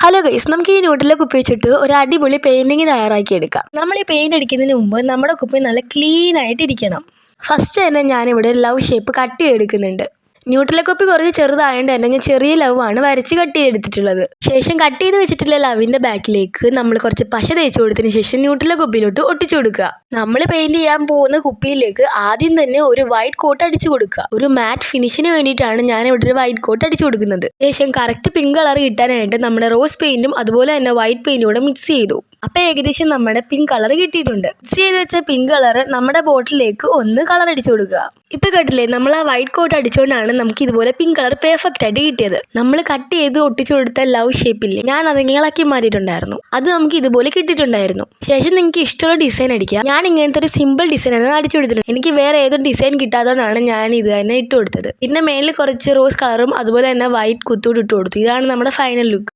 Hello guys, നമുക്ക് ഈ ന്യൂട്രല കുപ്പി വെച്ചിട്ട് ഒരു അടിപൊളി പെയിന്റിങ് തയ്യാറാക്കിയെടുക്കാം. നമ്മൾ ഈ പെയിന്റ് അടിക്കുന്നതിന് മുമ്പ് നമ്മുടെ കുപ്പി നല്ല ക്ലീൻ ആയിട്ട് ഇരിക്കണം. ഫസ്റ്റ് തന്നെ ഞാനിവിടെ ലവ് ഷേപ്പ് കട്ട് ചെയ്തെടുക്കുന്നുണ്ട്. ന്യൂട്രല കുപ്പി കുറച്ച് ചെറുതായതുകൊണ്ട് തന്നെ ഞാൻ ചെറിയ ലവ് ആണ് വരച്ച് കട്ട് ചെയ്തെടുത്തിട്ടുള്ളത്. ശേഷം കട്ട് ചെയ്ത് വെച്ചിട്ടുള്ള ലവിന്റെ ബാക്കിലേക്ക് നമ്മൾ കുറച്ച് പശ തേച്ച് കൊടുത്തതിന് ശേഷം ന്യൂട്രല കുപ്പിയിലോട്ട് ഒട്ടിച്ചു കൊടുക്കുക. നമ്മൾ പെയിന്റ് ചെയ്യാൻ പോകുന്ന കുപ്പിയിലേക്ക് ആദ്യം തന്നെ ഒരു വൈറ്റ് കോട്ട് അടിച്ചു കൊടുക്കുക. ഒരു മാറ്റ് ഫിനിഷിന് വേണ്ടിയിട്ടാണ് ഞാൻ ഇവിടെ ഒരു വൈറ്റ് കോട്ട് അടിച്ചു കൊടുക്കുന്നത്. ശേഷം കറക്റ്റ് പിങ്ക് കളർ കിട്ടാനായിട്ട് നമ്മുടെ റോസ് പെയിന്റും അതുപോലെ തന്നെ വൈറ്റ് പെയിന്റും കൂടെ മിക്സ് ചെയ്തു. അപ്പൊ ഏകദേശം നമ്മുടെ പിങ്ക് കളർ കിട്ടിയിട്ടുണ്ട്. മിക്സ് ചെയ്ത് വെച്ച പിങ്ക് കളർ നമ്മുടെ ബോട്ടിലേക്ക് ഒന്ന് കളർ അടിച്ചു കൊടുക്കുക. ഇപ്പൊ കേട്ടില്ലേ, നമ്മൾ ആ വൈറ്റ് കോട്ട് അടിച്ചുകൊണ്ടാണ് നമുക്ക് ഇതുപോലെ പിങ്ക് കളർ പെർഫെക്റ്റ് ആയിട്ട് കിട്ടിയത്. നമ്മൾ കട്ട് ചെയ്ത് ഒട്ടിച്ചു കൊടുത്ത ലവ് ഷേപ്പില്ലേ, ഞാൻ അത് ഇളക്കി മാറ്റിയിട്ടുണ്ടായിരുന്നു. അത് നമുക്ക് ഇതുപോലെ കിട്ടിയിട്ടുണ്ടായിരുന്നു. ശേഷം നിങ്ങൾക്ക് ഇഷ്ടമുള്ള ഡിസൈൻ അടിക്കുക. ഞാൻ ഇങ്ങനത്തെ ഒരു സിമ്പിൾ ഡിസൈൻ ആണ് അടിച്ചു കൊടുത്തിട്ടുണ്ട്. എനിക്ക് വേറെ ഏതൊരു ഡിസൈൻ കിട്ടാത്തതുകൊണ്ടാണ് ഞാൻ ഇത് തന്നെ ഇട്ട് കൊടുത്തത്. പിന്നെ മേളിൽ കുറച്ച് റോസ് കളറും അതുപോലെ തന്നെ വൈറ്റ് കുത്തൂട്ട് ഇട്ട് കൊടുത്തു. ഇതാണ് നമ്മുടെ ഫൈനൽ ലുക്ക്.